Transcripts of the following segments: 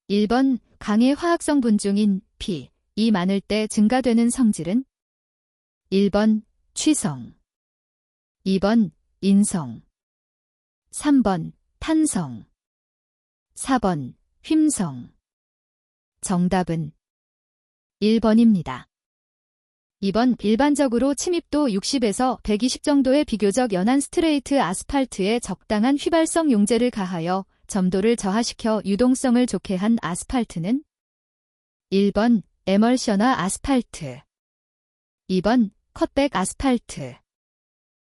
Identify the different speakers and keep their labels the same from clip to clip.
Speaker 1: 1번 강의 화학성분 중인 P, 이 많을 때 증가되는 성질은 1번 취성, 2번 인성, 3번 탄성, 4번 휨성. 정답은 1번입니다. 2번 일반적으로 침입도 60에서 120 정도의 비교적 연한 스트레이트 아스팔트에 적당한 휘발성 용제를 가하여 점도를 저하시켜 유동성을 좋게 한 아스팔트는 1번 에멀셔나 아스팔트, 2번 컷백 아스팔트,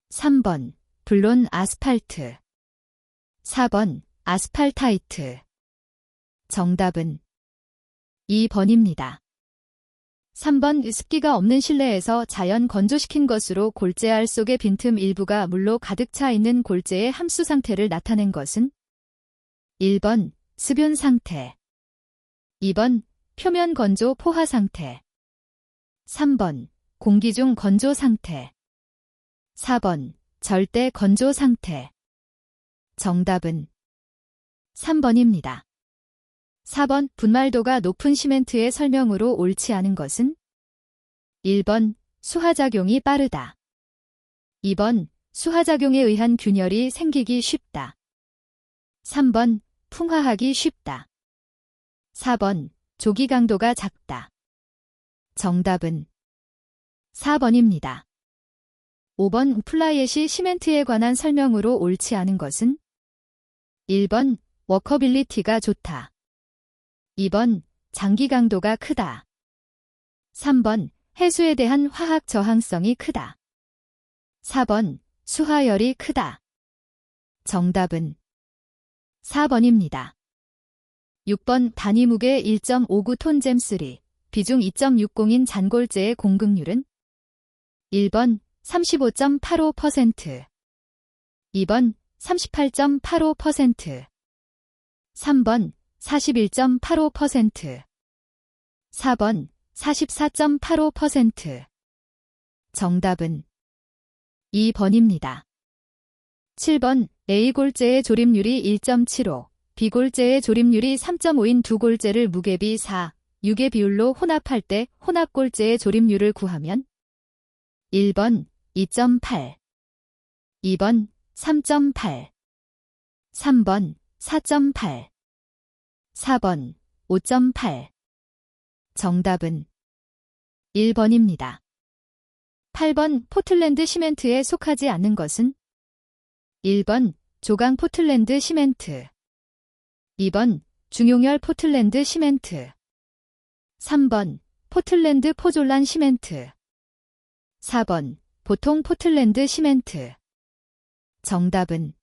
Speaker 1: 3번 블론 아스팔트, 4번 아스팔타이트. 정답은 2번입니다. 3번 습기가 없는 실내에서 자연 건조시킨 것으로 골재알 속의 빈틈 일부가 물로 가득 차 있는 골재의 함수 상태를 나타낸 것은 1번 습윤 상태, 2번 표면 건조 포화 상태, 3번 공기 중 건조 상태, 4번 절대 건조 상태. 정답은 3번입니다. 4번 분말도가 높은 시멘트의 설명으로 옳지 않은 것은 1번 수하작용이 빠르다, 2번 수하작용에 의한 균열이 생기기 쉽다, 3번 풍화하기 쉽다, 4번 조기 강도가 작다. 정답은 4번입니다. 5번 플라이엣이 시멘트에 관한 설명으로 옳지 않은 것은 1번 워커빌리티가 좋다, 2번 장기 강도가 크다, 3번 해수에 대한 화학 저항성이 크다, 4번 수하열이 크다. 정답은 4번입니다. 6번 단위 무게 1.59톤 잼3, 비중 2.60인 잔골재의 공급률은 1번 35.85%, 2번 38.85%, 3번 41.85%, 4번 44.85%. 정답은 2번입니다. 7번 A골재의 조립률이 1.75, B골재의 조립률이 3.5인 두 골재를 무게비 4, 6의 비율로 혼합할 때 혼합골재의 조립률을 구하면 1번 2.8, 2번 3.8, 3번 4.8, 4번 5.8. 정답은 1번입니다. 8번 포틀랜드 시멘트에 속하지 않는 것은 1번 조강 포틀랜드 시멘트, 2번 중용열 포틀랜드 시멘트, 3번 포틀랜드 포졸란 시멘트, 4번 보통 포틀랜드 시멘트. 정답은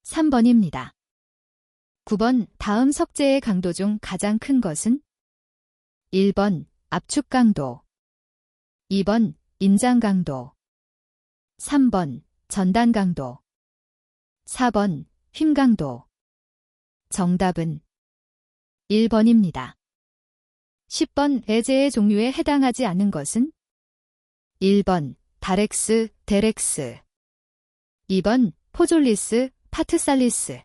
Speaker 1: 3번입니다. 9번 다음 석재의 강도 중 가장 큰 것은 1번 압축 강도, 2번 인장 강도, 3번 전단 강도, 4번 휨 강도. 정답은 1번입니다. 10번 애재의 종류에 해당하지 않는 것은 1번 다렉스, 데렉스, 2번 포졸리스, 파트살리스,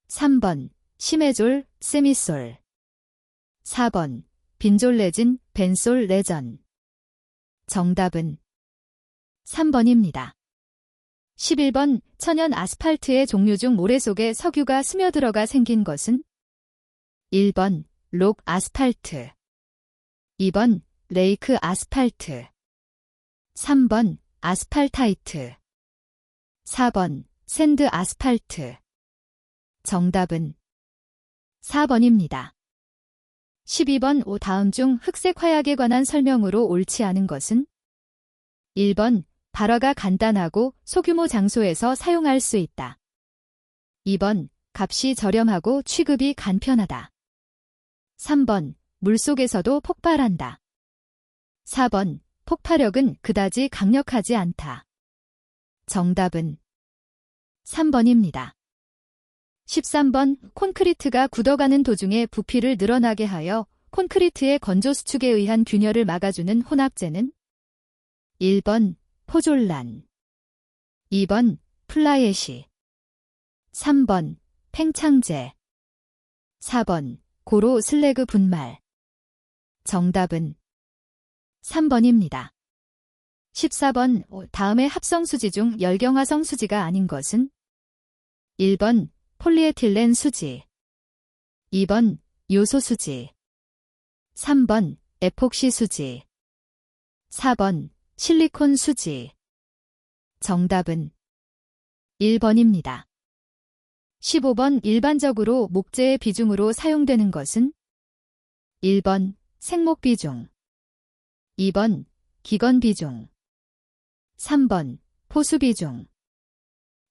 Speaker 1: 3번 시메졸, 세미솔, 4번 빈졸 레진, 벤솔 레전. 정답은 3번입니다. 11번 천연 아스팔트의 종류 중 모래 속에 석유가 스며들어가 생긴 것은 1번 록 아스팔트, 2번 레이크 아스팔트, 3번 아스팔타이트, 4번 샌드 아스팔트. 정답은 4번입니다. 12번 다음 중 흑색 화약에 관한 설명으로 옳지 않은 것은 1번 발화가 간단하고 소규모 장소에서 사용할 수 있다, 2번 값이 저렴하고 취급이 간편하다, 3번 물속에서도 폭발한다, 4번 폭발력은 그다지 강력하지 않다. 정답은 3번입니다. 13번 콘크리트가 굳어가는 도중에 부피를 늘어나게 하여 콘크리트의 건조 수축에 의한 균열을 막아주는 혼합재는 1번 포졸란, 2번 플라이엣이, 3번 팽창재, 4번 고로 슬래그 분말. 정답은 3번입니다. 14번 다음의 합성수지 중 열경화성 수지가 아닌 것은 1번 폴리에틸렌 수지, 2번 요소 수지, 3번 에폭시 수지, 4번 실리콘 수지. 정답은 1번입니다. 15번 일반적으로 목재의 비중으로 사용되는 것은 1번 생목 비중, 2번 기건 비중, 3번 포수 비중,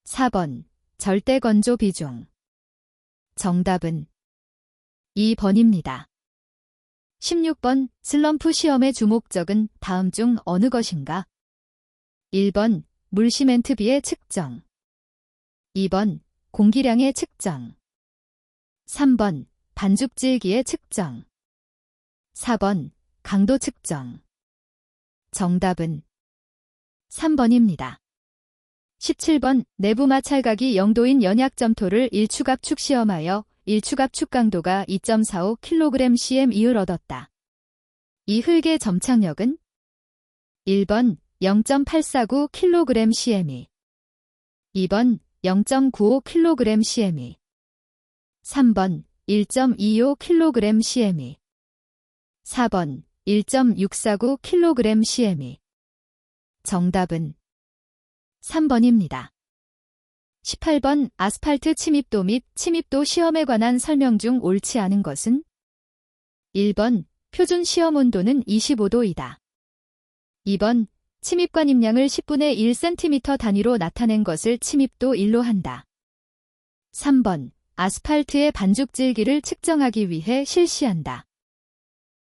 Speaker 1: 4번 절대 건조 비중. 정답은 2번입니다. 16번 슬럼프 시험의 주목적은 다음 중 어느 것인가? 1번 물시멘트비의 측정, 2번 공기량의 측정, 3번 반죽질기의 측정, 4번 강도 측정. 정답은 3번입니다. 17번 내부 마찰각이 0도인 연약점토를 일축압축 시험하여 일축압축 강도가 2.45kg/cm 이을 얻었다. 이 흙의 점착력은 1번 0.849kg/cm, 2번 0.95kg/cm, 3번 1.25kg/cm, 4번 1.649kg/cm. 정답은 3번입니다. 18번 아스팔트 침입도 및 침입도 시험에 관한 설명 중 옳지 않은 것은 1번 표준 시험 온도는 25도이다. 2번 침입관 임량을 10분의 1cm 단위로 나타낸 것을 침입도 1로 한다. 3번 아스팔트의 반죽질기를 측정하기 위해 실시한다.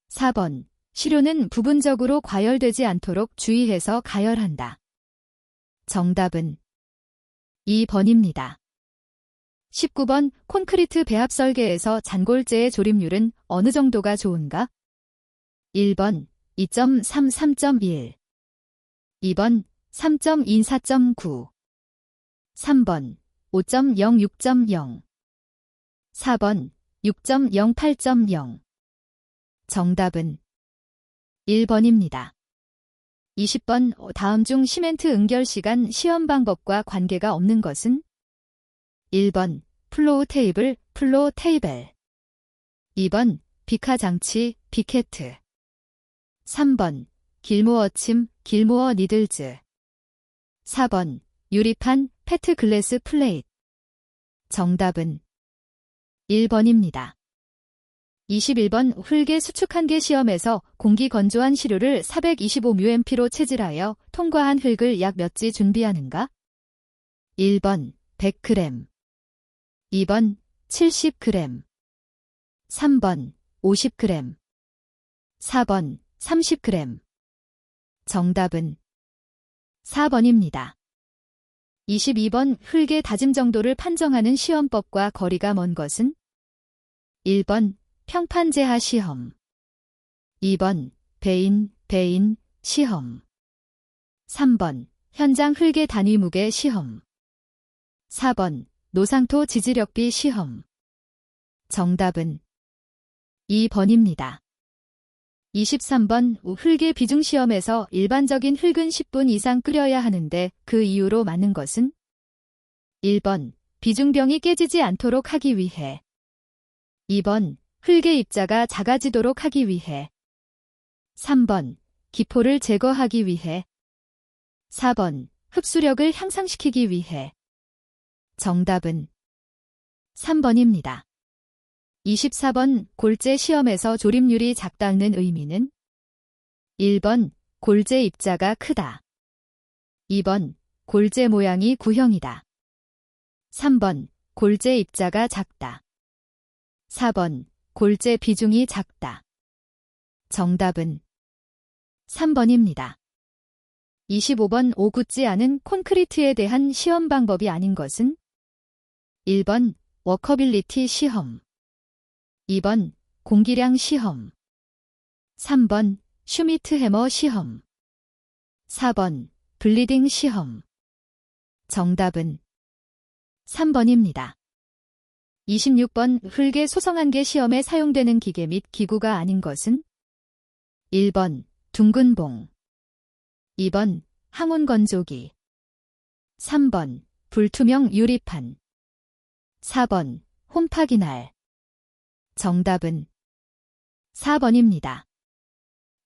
Speaker 1: 4번 시료는 부분적으로 과열되지 않도록 주의해서 가열한다. 정답은 2번입니다. 19번 콘크리트 배합 설계에서 잔골재의 조립률은 어느 정도가 좋은가? 1번 2.33.1, 2번 3.24.9, 3번 5.06.0, 4번 6.08.0. 정답은 1번입니다. 20번 다음 중 시멘트 응결 시간 시험 방법과 관계가 없는 것은 1번 플로우 테이블, 플로 테이벨, 2번 비카 장치, 비케트, 3번 길모어 침, 길모어 니들즈, 4번 유리판, 페트 글래스 플레이트. 정답은 1번입니다. 21번 흙의 수축한계 시험에서 공기 건조한 시료를 425μmP로 체질하여 통과한 흙을 약 몇 지 준비하는가? 1번 100g, 2번 70g, 3번 50g, 4번 30g. 정답은 4번입니다. 22번 흙의 다짐 정도를 판정하는 시험법과 거리가 먼 것은 1번 평판제하 시험, 2번 배인 시험, 3번 현장 흙의 단위 무게 시험, 4번 노상토 지지력비 시험. 정답은 2번입니다. 23번 흙의 비중 시험에서 일반적인 흙은 10분 이상 끓여야 하는데 그 이유로 맞는 것은 1번 비중병이 깨지지 않도록 하기 위해, 2번 흙의 입자가 작아지도록 하기 위해, 3번 기포를 제거하기 위해, 4번 흡수력을 향상시키기 위해. 정답은 3번입니다. 24번 골재 시험에서 조립률이 작다는 의미는 1번 골재 입자가 크다, 2번 골재 모양이 구형이다, 3번 골재 입자가 작다, 4번 골재 비중이 작다. 정답은 3번입니다. 25번 오굿지 않은 콘크리트에 대한 시험 방법이 아닌 것은 1번 워커빌리티 시험, 2번 공기량 시험, 3번 슈미트 해머 시험, 4번 블리딩 시험. 정답은 3번입니다. 26번 흙의 소성한계 시험에 사용되는 기계 및 기구가 아닌 것은? 1번 둥근 봉, 2번 항온 건조기, 3번 불투명 유리판, 4번 홈파기 날. 정답은 4번입니다.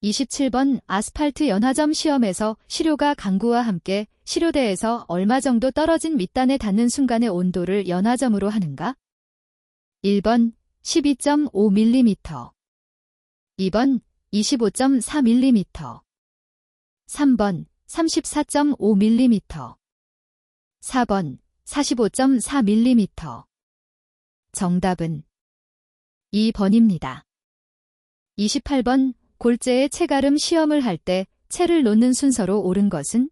Speaker 1: 27번 아스팔트 연화점 시험에서 시료가 강구와 함께 시료대에서 얼마 정도 떨어진 밑단에 닿는 순간의 온도를 연화점으로 하는가? 1번 12.5mm, 2번 25.4mm, 3번 34.5mm, 4번 45.4mm. 정답은 2번입니다. 28번 골재의 채가름 시험을 할 때 채를 놓는 순서로 옳은 것은?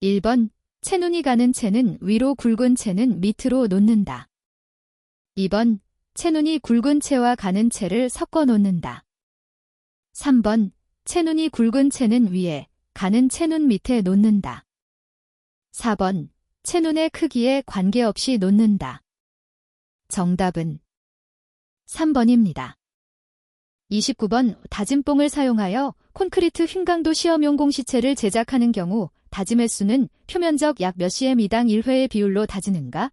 Speaker 1: 1번 채눈이 가는 채는 위로, 굵은 채는 밑으로 놓는다. 2번 채눈이 굵은 채와 가는 채를 섞어 놓는다. 3번 채눈이 굵은 채는 위에, 가는 채눈 밑에 놓는다. 4번 채눈의 크기에 관계없이 놓는다. 정답은 3번입니다. 29번 다진 뽕을 사용하여 콘크리트 휭강도 시험용 공시체를 제작하는 경우 다짐 횟수는 표면적 약 몇 cm당 1회의 비율로 다지는가?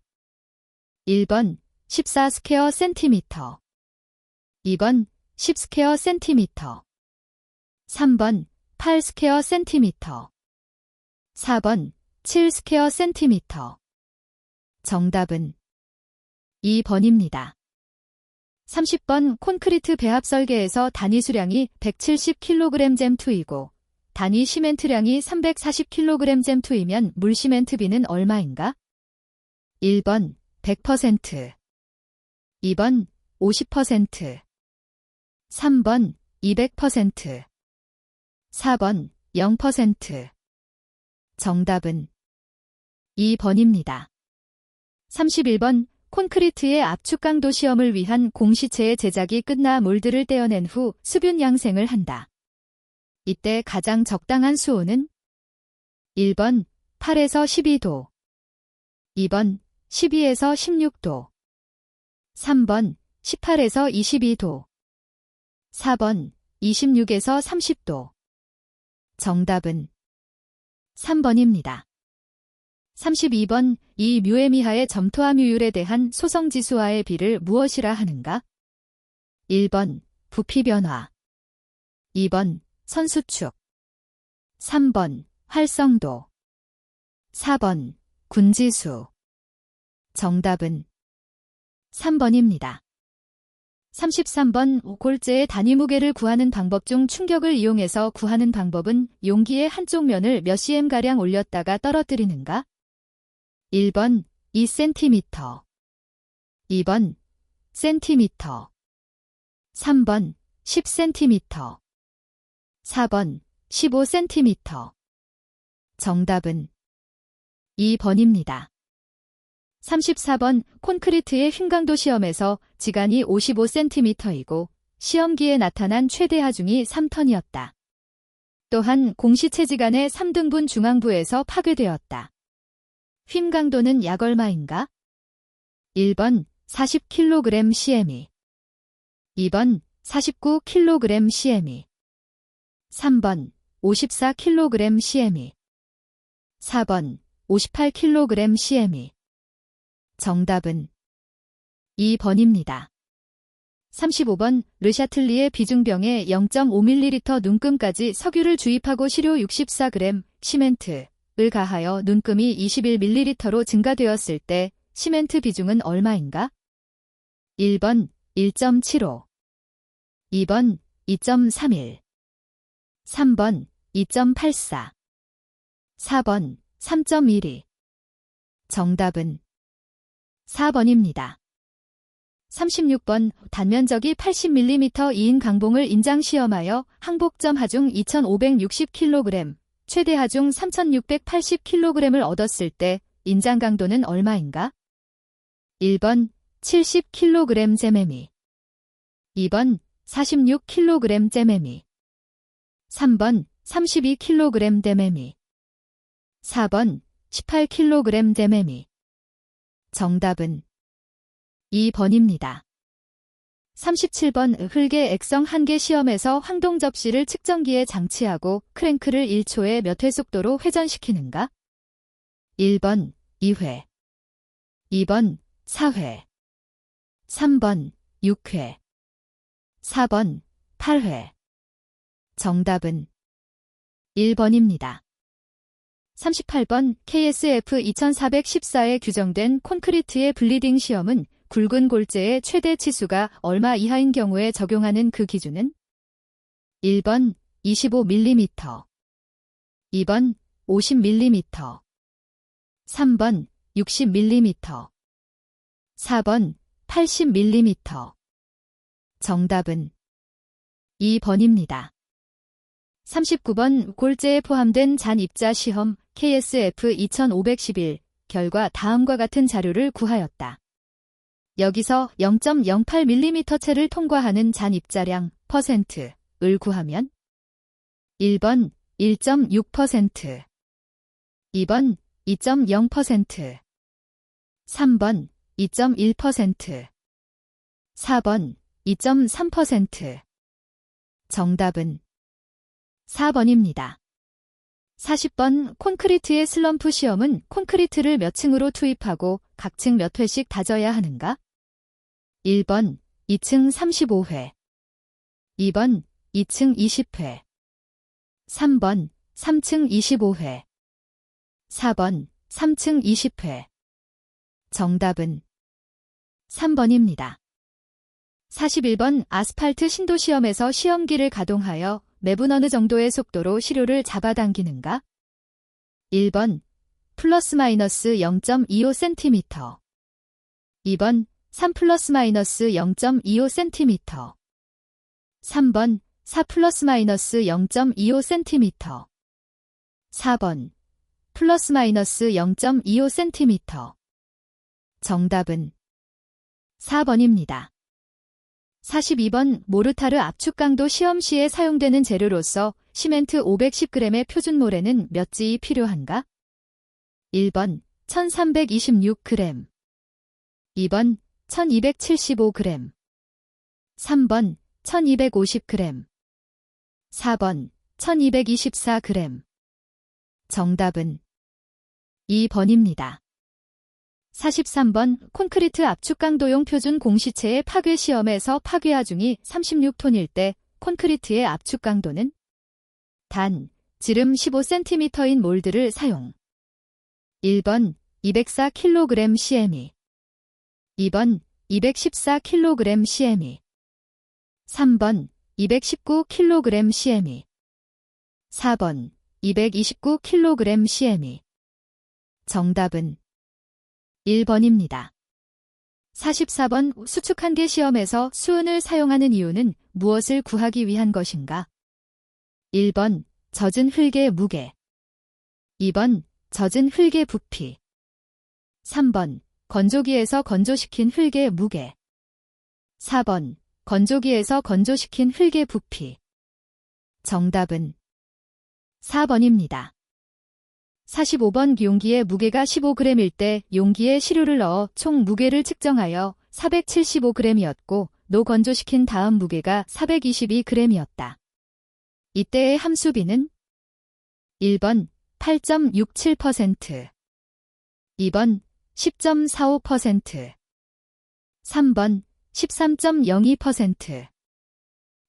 Speaker 1: 1번 14 스퀘어 센티미터, 2번 10 스퀘어 센티미터, 3번 8 스퀘어 센티미터, 4번 7 스퀘어 센티미터. 정답은 2번입니다. 30번 콘크리트 배합 설계에서 단위 수량이 170kg 잼2이고 단위 시멘트량이 340kg 잼2이면 물시멘트비는 얼마인가? 1번 100%, 2번 50%, 3번 200%, 4번 0%. 정답은 2번입니다. 31번 콘크리트의 압축 강도 시험을 위한 공시체의 제작이 끝나 몰드를 떼어낸 후 수분 양생을 한다. 이때 가장 적당한 수온은? 1번 8에서 12도, 2번 12에서 16도, 3번 18에서 22도, 4번 26에서 30도. 정답은 3번입니다. 32번 이 뮤에미하의 점토암유율에 대한 소성지수와의 비를 무엇이라 하는가? 1번 부피 변화, 2번 선수축, 3번 활성도, 4번 군지수. 정답은 3번입니다. 33번 골재의 단위 무게를 구하는 방법 중 충격을 이용해서 구하는 방법은 용기의 한쪽 면을 몇 cm가량 올렸다가 떨어뜨리는가? 1번 2cm, 2번 cm, 3번 10cm, 4번 15cm. 정답은 2번입니다. 34번 콘크리트의 휭강도 시험에서 지간이 55cm이고 시험기에 나타난 최대 하중이 3ton이었다. 또한 공시체 지간의 3등분 중앙부에서 파괴되었다. 휭 강도는 약 얼마인가? 1번 40kg cm이, 2번 49kg cm이, 3번 54kg cm이, 4번 58kg cm이. 정답은 2번입니다. 35번 르샤틀리의 비중병에 0.5ml 눈금까지 석유를 주입하고 시료 64g, 시멘트를 가하여 눈금이 21ml로 증가되었을 때 시멘트 비중은 얼마인가? 1번 1.75, 2번 2.31, 3번 2.84, 4번 3.12. 정답은 4번입니다. 36번 단면적이 80mm이인 강봉을 인장 시험하여 항복점 하중 2560kg, 최대 하중 3680kg을 얻었을 때 인장 강도는 얼마인가? 1번 70kg 잼매미, 2번 46kg 잼매미, 3번 32kg 잼매미, 4번 18kg 잼매미. 정답은 2번입니다. 37번 흙의 액성 한계 시험에서 황동 접시를 측정기에 장치하고 크랭크를 1초에 몇 회 속도로 회전시키는가? 1번 2회, 2번 4회, 3번 6회, 4번 8회. 정답은 1번입니다. 38번 KSF 2414에 규정된 콘크리트의 블리딩 시험은 굵은 골재의 최대 치수가 얼마 이하인 경우에 적용하는 그 기준은? 1번 25mm, 2번 50mm, 3번 60mm, 4번 80mm. 정답은 2번입니다. 39번 골재에 포함된 잔 입자 시험 KSF 2511 결과 다음과 같은 자료를 구하였다. 여기서 0.08mm체를 통과하는 잔 입자량 %을 구하면 1번 1.6%, 2번 2.0%, 3번 2.1%, 4번 2.3%. 정답은 4번입니다. 40번 콘크리트의 슬럼프 시험은 콘크리트를 몇 층으로 투입하고 각 층 몇 회씩 다져야 하는가? 1번 2층 35회, 2번 2층 20회, 3번 3층 25회, 4번 3층 20회. 정답은 3번입니다. 41번 아스팔트 신도 시험에서 시험기를 가동하여 매분 어느 정도의 속도로 시료를 잡아당기는가? 1번 플러스 마이너스 0.25cm, 2번 3 플러스 마이너스 0.25cm, 3번 4 플러스 마이너스 0.25cm, 4번 플러스 마이너스 0.25cm. 정답은 4번입니다. 42번 모르타르 압축 강도 시험 시에 사용되는 재료로서 시멘트 510g의 표준 모래는 몇 지이 필요한가? 1번 1326g, 2번 1275g, 3번 1250g, 4번 1224g. 정답은 2번입니다. 43번 콘크리트 압축 강도용 표준 공시체의 파괴 시험에서 파괴 하중이 36톤일 때 콘크리트의 압축 강도는? 단, 지름 15cm인 몰드를 사용. 1번 204kg CME, 2번 214kg CME, 3번 219kg CME, 4번 229kg CME. 정답은 1번입니다. 44번 수축 한계 시험에서 수은을 사용하는 이유는 무엇을 구하기 위한 것인가? 1번 젖은 흙의 무게, 2번 젖은 흙의 부피, 3번 건조기에서 건조시킨 흙의 무게, 4번 건조기에서 건조시킨 흙의 부피. 정답은 4번입니다. 45번 용기의 무게가 15g일 때 용기에 시료를 넣어 총 무게를 측정하여 475g이었고 노건조시킨 다음 무게가 422g이었다. 이때의 함수비는? 1번 8.67%, 2번 10.45%, 3번 13.02%,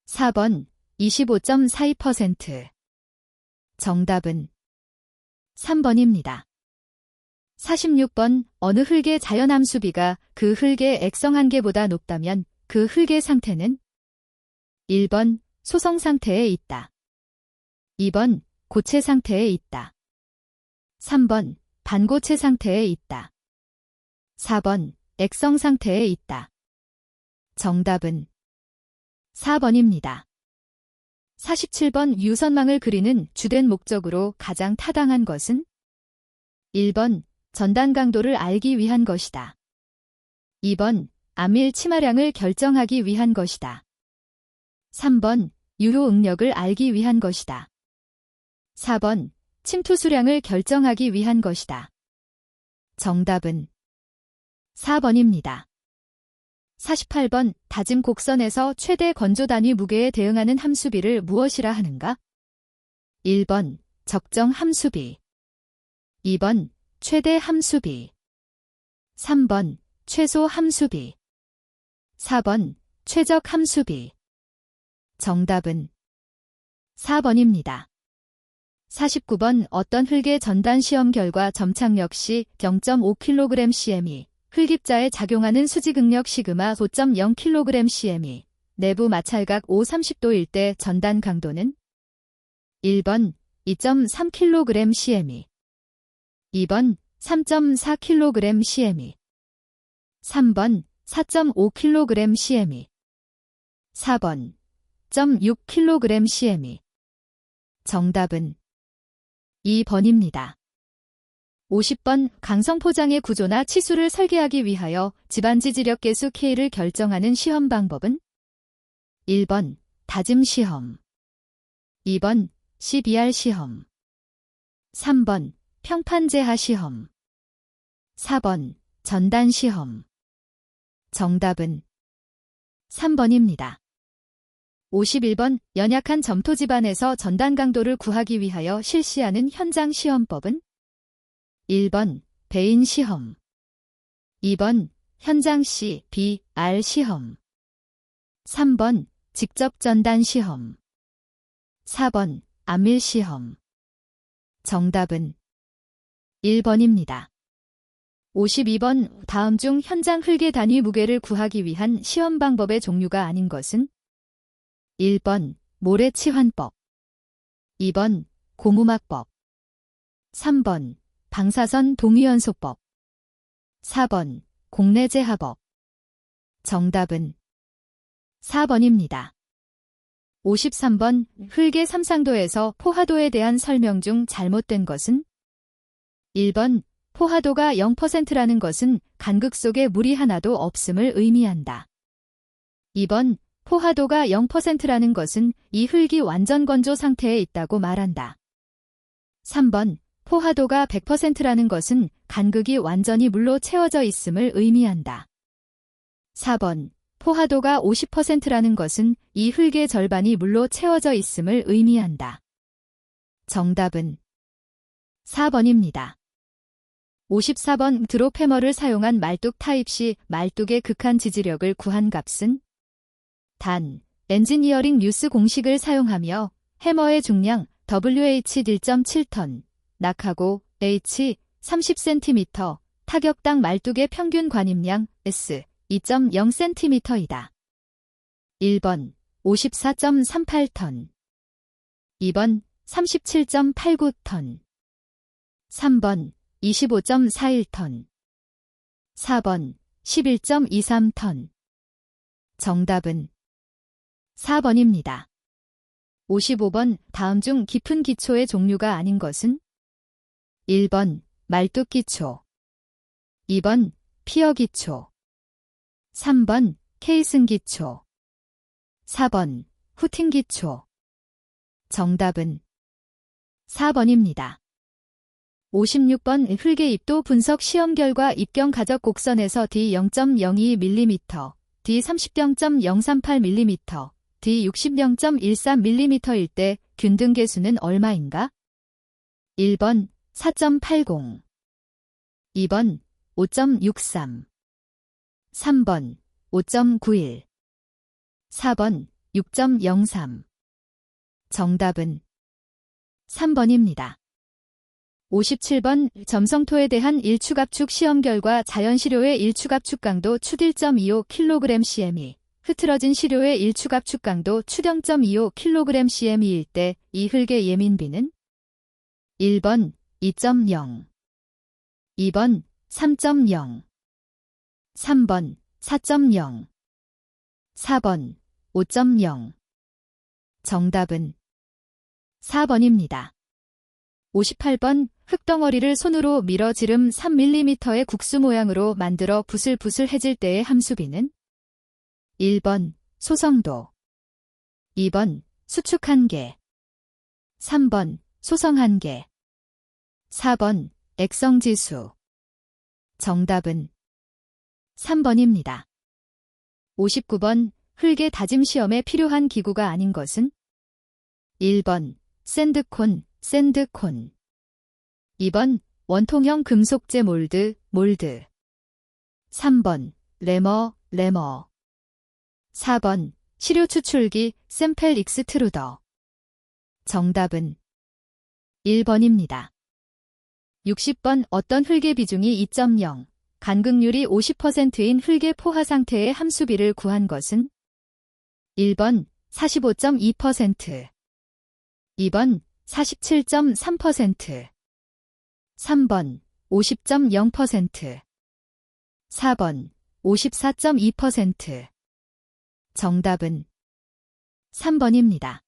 Speaker 1: 4번 25.42%. 정답은 3번입니다. 46번 어느 흙의 자연함수비가 그 흙의 액성 한계보다 높다면 그 흙의 상태는? 1번 소성 상태에 있다, 2번 고체 상태에 있다, 3번 반고체 상태에 있다, 4번 액성 상태에 있다. 정답은 4번입니다. 47번 유선망을 그리는 주된 목적으로 가장 타당한 것은? 1번 전단 강도를 알기 위한 것이다, 2번 암밀 치마량을 결정하기 위한 것이다, 3번 유효 응력을 알기 위한 것이다, 4번 침투 수량을 결정하기 위한 것이다. 정답은 4번입니다. 48번 다짐 곡선에서 최대 건조 단위 무게에 대응하는 함수비를 무엇이라 하는가? 1번 적정 함수비, 2번 최대 함수비, 3번 최소 함수비, 4번 최적 함수비. 정답은 4번입니다. 49번 어떤 흙의 전단 시험 결과 점착력 시 0.5kg/cm이 흙입자에 작용하는 수직응력 시그마 5.0kg/cm이 내부 마찰각 5-30도일 때 전단 강도는 1번 2.3kg/cm이, 2번 3.4kg/cm이, 3번 4.5kg/cm이, 4번 0.6kg/cm이. 정답은 2번입니다. 50번 강성 포장의 구조나 치수를 설계하기 위하여 집안 지지력 계수 K를 결정하는 시험 방법은 1번 다짐 시험, 2번 CBR 시험, 3번 평판 제하 시험, 4번 전단 시험. 정답은 3번입니다. 51번 연약한 점토 집안에서 전단 강도를 구하기 위하여 실시하는 현장 시험법은 1번 배인 시험, 2번 현장 CBR 시험, 3번 직접 전단 시험, 4번 안밀 시험. 정답은 1번입니다. 52번 다음 중 현장 흙의 단위 무게를 구하기 위한 시험 방법의 종류가 아닌 것은 1번 모래치환법, 2번 고무막법, 3번 방사선 동위연소법, 4번 공내제하법. 정답은 4번입니다. 53번 흙의 삼상도에서 포화도에 대한 설명 중 잘못된 것은 1번 포화도가 0%라는 것은 간극 속에 물이 하나도 없음을 의미한다. 2번 포화도가 0%라는 것은 이 흙이 완전 건조 상태에 있다고 말한다. 3번 포화도가 100%라는 것은 간극이 완전히 물로 채워져 있음을 의미한다. 4번 포화도가 50%라는 것은 이 흙의 절반이 물로 채워져 있음을 의미한다. 정답은 4번입니다. 54번 드롭 해머를 사용한 말뚝 타입 시 말뚝의 극한 지지력을 구한 값은 단 엔지니어링 뉴스 공식을 사용하며 해머의 중량 WH 1.7톤, 낙하고 H 30cm, 타격당 말뚝의 평균 관임량 S 2.0cm이다. 1번 54.38톤, 2번 37.89톤, 3번 25.41톤, 4번 11.23톤. 정답은 4번입니다. 55번 다음 중 깊은 기초의 종류가 아닌 것은 1번 말뚝 기초, 2번 피어 기초, 3번 케이슨 기초, 4번 후팅 기초. 정답은 4번입니다. 56번 흙의 입도 분석 시험 결과 입경 가적 곡선에서 D 0.02mm, D 30.038mm, D 60.13mm일 때 균등 계수는 얼마인가? 1번 4.80, 2번 5.63, 3번 5.91, 4번 6.03. 정답은 3번입니다. 57번 점성토에 대한 일축압축 시험 결과 자연시료의 일축압축 강도 추 1.25kg/cm이 흐트러진 시료의 일축압축 강도 추 0.25kg/cm일 때 이 흙의 예민비는 1번 2.0, 2번 3.0, 3번 4.0, 4번 5.0. 정답은 4번입니다. 58번 흙덩어리를 손으로 밀어 지름 3mm의 국수 모양으로 만들어 부슬부슬 해질 때의 함수비는 1번 소성도, 2번 수축 한계, 3번 소성 한계, 4번 액성지수. 정답은 3번입니다. 59번 흙의 다짐 시험에 필요한 기구가 아닌 것은? 1번 샌드콘, 샌드콘. 2번 원통형 금속재 몰드, 몰드. 3번 레머, 레머. 4번 시료 추출기, 샘펠 익스트루더. 정답은 1번입니다. 60번 어떤 흙의 비중이 2.0, 간극률이 50%인 흙의 포화 상태의 함수비를 구한 것은? 1번 45.2%, 2번 47.3%, 3번 50.0%, 4번 54.2%. 정답은 3번입니다.